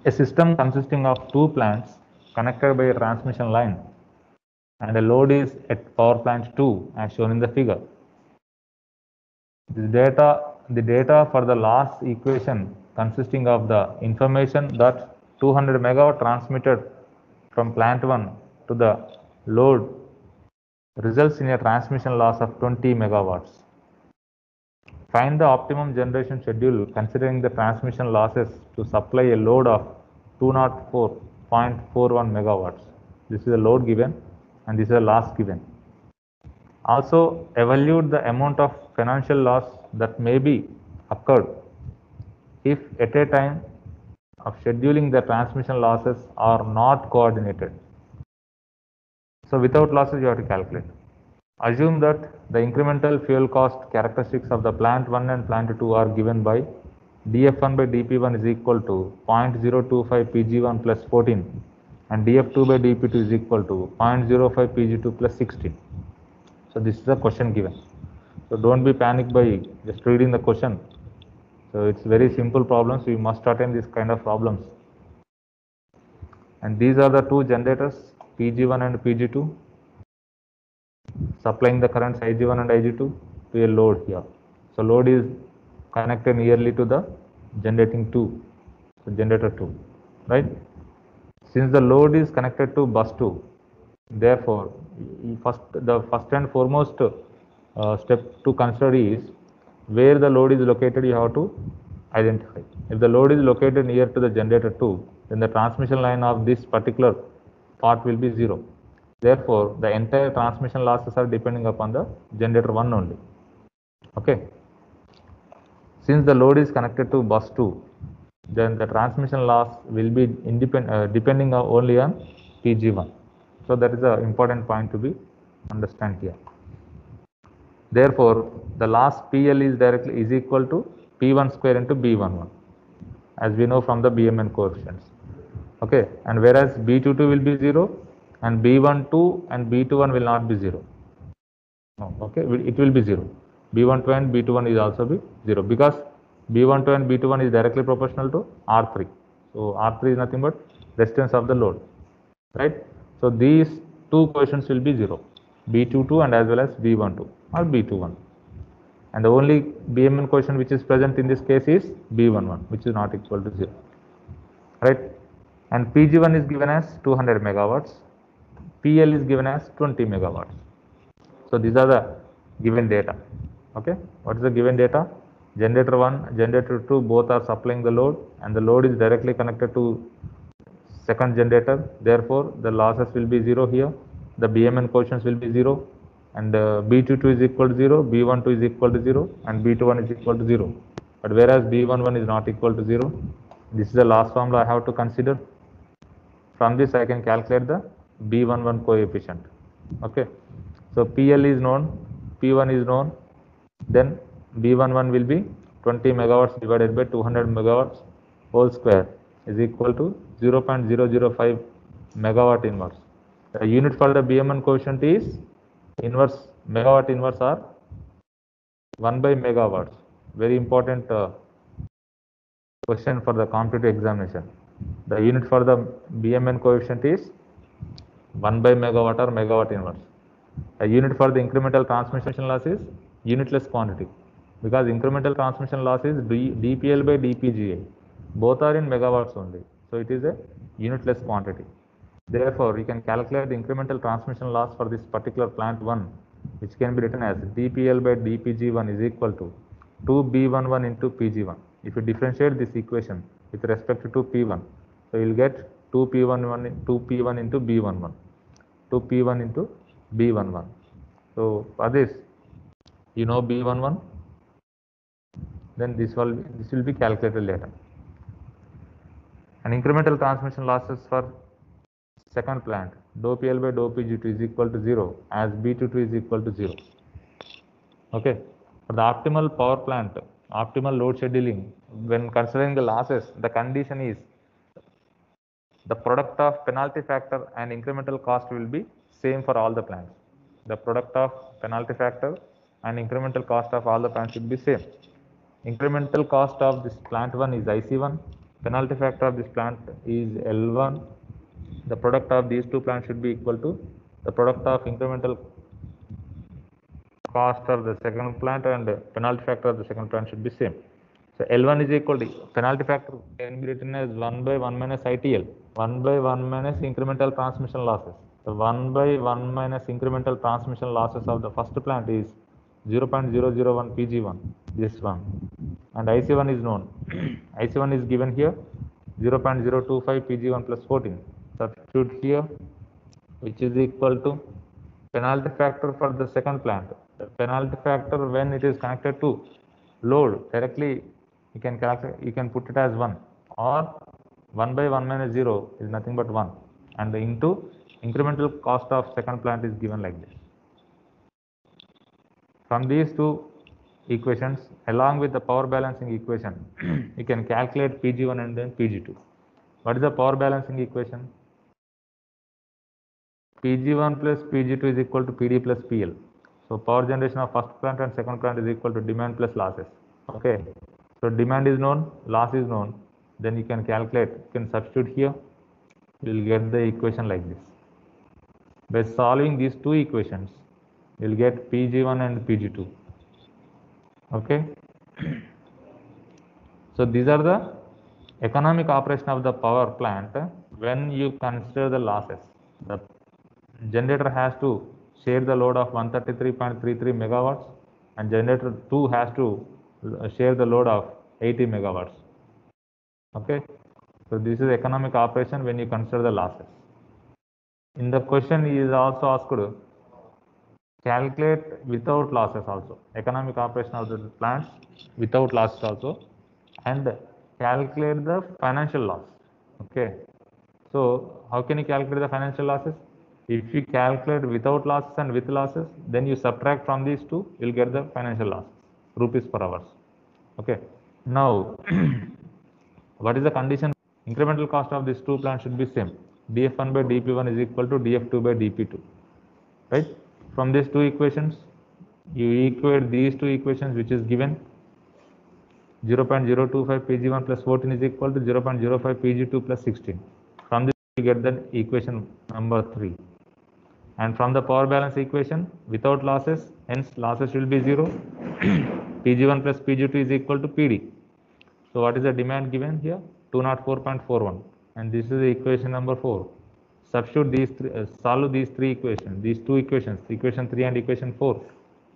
A system consisting of two plants connected by a transmission line, and a load is at power plant 2 as shown in the figure. The data for the last equation consisting of the information that 200 megawatt transmitted from plant 1 to the load results in a transmission loss of 20 megawatts. Find the optimum generation schedule considering the transmission losses to supply a load of 204.41 megawatts. This is the load given and this is the loss given. Also, evaluate the amount of financial loss that may be occurred if at a time of scheduling the transmission losses are not coordinated. So without losses you have to calculate. Assume that the incremental fuel cost characteristics of the plant 1 and plant 2 are given by df1 by dp1 is equal to 0.025 pg1 plus 14 and df2 by dp2 is equal to 0.05 pg2 plus 16. So this is the question given. So don't be panicked by just reading the question. So it's very simple problems. You must attempt this kind of problems. And these are the two generators, PG1 and PG2, supplying the currents IG1 and IG2 to a load here. So load is connected nearly to the generating 2, so generator 2, right? Since the load is connected to bus 2, therefore the first and foremost step to consider is where the load is located. You have to identify. If the load is located near to the generator 2, then the transmission line of this particular part will be 0. Therefore, the entire transmission losses are depending upon the generator 1 only. Okay. Since the load is connected to bus 2, then the transmission loss will be depending only on PG1. So that is an important point to be understand here. Therefore, the loss PL is equal to P1 square into B11, as we know from the BMN coefficients. Okay, and whereas B22 will be 0 and B12 and B21 will not be 0. No, okay, it will be 0. B12 and B21 is also be 0 because B12 and B21 is directly proportional to R3. So R3 is nothing but resistance of the load, right? So these two coefficients will be 0, B22 and as well as B12 or B21. And the only BMN coefficient which is present in this case is B11, which is not equal to 0, right? And PG1 is given as 200 megawatts, PL is given as 20 megawatts. So these are the given data. Okay, what is the given data? Generator 1, generator 2 both are supplying the load and the load is directly connected to second generator. Therefore, the losses will be 0 here. The BMN coefficients will be 0 and B22 is equal to 0, B12 is equal to 0 and B21 is equal to 0. But whereas B11 is not equal to 0, this is the last formula I have to consider. From this I can calculate the B11 coefficient. Okay, so PL is known, P1 is known, then B11 will be 20 megawatts divided by 200 megawatts whole square is equal to 0.005 megawatt inverse. The unit for the BMN coefficient is inverse, megawatt inverse or 1 by megawatts. Very important question for the competitive examination. The unit for the BMN coefficient is 1 by megawatt or megawatt inverse. A unit for the incremental transmission loss is unitless quantity because incremental transmission loss is dPL by dPGA. Both are in megawatts only. So it is a unitless quantity. Therefore, you can calculate the incremental transmission loss for this particular plant 1, which can be written as dPL by dPG1 is equal to 2B11 into PG1. If you differentiate this equation with respect to P1, so you will get 2P1 into B11, 2P1 into B11. So for this, you know B11, then this will be calculated later. And incremental transmission losses for second plant, dou PL by dou PG2 is equal to 0 as B22 is equal to 0. Okay, for the optimal power plant, optimal load scheduling, when considering the losses, the condition is the product of penalty factor and incremental cost will be same for all the plants. The product of penalty factor and incremental cost of all the plants should be same. Incremental cost of this plant 1 is IC1 penalty factor of this plant is L1. The product of these two plants should be equal to the product of incremental cost of the second plant and penalty factor of the second plant should be same. So L1 is equal to, penalty factor can be written as 1 by 1 minus ITL, 1 by 1 minus incremental transmission losses. The 1 by 1 minus incremental transmission losses of the first plant is 0.001 Pg1, this one, and IC1 is known. IC1 is given here 0.025 Pg1 plus 14. Substitute here, which is equal to penalty factor for the second plant. The penalty factor when it is connected to load directly, you can calculate, you can put it as 1, or 1 by 1 minus 0 is nothing but 1, and into incremental cost of second plant is given like this. From these two equations along with the power balancing equation, you can calculate Pg1 and then Pg2. What is the power balancing equation? Pg1 plus Pg2 is equal to PD plus PL. So power generation of first plant and second plant is equal to demand plus losses. Okay. So demand is known, loss is known. Then you can calculate, you can substitute here. You will get the equation like this. By solving these two equations, you will get Pg1 and Pg2. Okay. So these are the economic operation of the power plant when you consider the losses. The generator has to share the load of 133.33 megawatts and generator 2 has to share the load of 80 megawatts. Okay. So this is economic operation when you consider the losses. In the question is also asked, calculate without losses also, economic operation of the plants without losses also, and calculate the financial loss. Okay. So how can you calculate the financial losses? If you calculate without losses and with losses, then you subtract from these two, you will get the financial losses, rupees per hours. Okay. Now, what is the condition? Incremental cost of these two plants should be same. dF1 by dP1 is equal to dF2 by dP2. Right? From these two equations, you equate these two equations, which is given 0.025 Pg1 plus 14 is equal to 0.05 Pg2 plus 16. From this, you get the equation number 3. And from the power balance equation, without losses, hence losses will be 0. Pg1 plus Pg2 is equal to PD. So what is the demand given here? 204.41. And this is the equation number 4. Substitute these three, solve these three equations, these two equations, equation 3 and equation 4.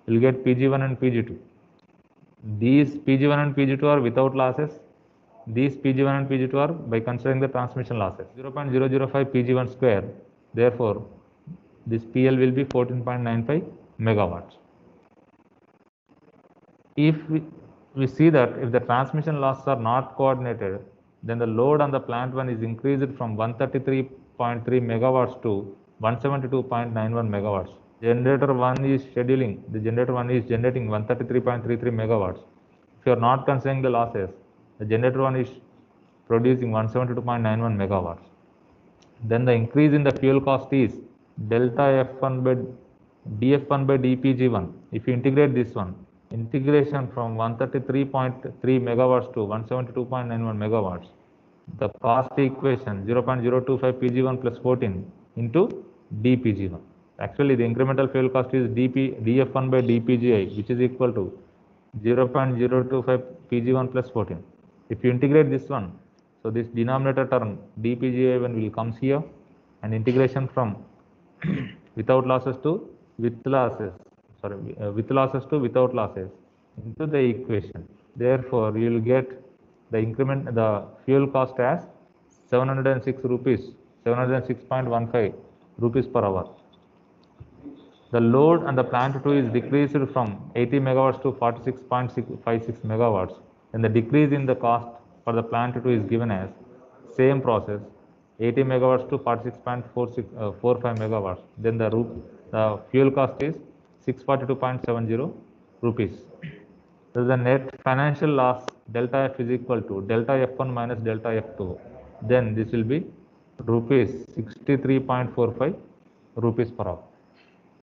You will get Pg1 and Pg2. These Pg1 and Pg2 are without losses. These Pg1 and Pg2 are by considering the transmission losses. 0.005 Pg1 square. Therefore, this PL will be 14.95 megawatts. If we see that if the transmission losses are not coordinated, then the load on the plant 1 is increased from 133.3 megawatts to 172.91 megawatts. Generator 1 is scheduling, the generator 1 is generating 133.33 megawatts. If you are not considering the losses, the generator 1 is producing 172.91 megawatts. Then the increase in the fuel cost is delta F1 by dF1 by dPg1. If you integrate this one, integration from 133.3 megawatts to 172.91 megawatts, the cost equation 0.025 Pg1 plus 14 into dPg1. Actually, the incremental fuel cost is dF1 by dPgi, which is equal to 0.025 Pg1 plus 14. If you integrate this one, so this denominator term dPgi1 will comes here, and integration from without losses to with losses, with losses to without losses into the equation. Therefore, you will get the increment, the fuel cost as 706 rupees, 706.15 rupees per hour. The load on the plant 2 is decreased from 80 megawatts to 46.56 megawatts. And the decrease in the cost for the plant 2 is given as same process, 80 megawatts to 46.45 megawatts. Then the fuel cost is 642.70 rupees. So the net financial loss delta F is equal to delta F1 minus delta F2. Then this will be rupees 63.45 rupees per hour.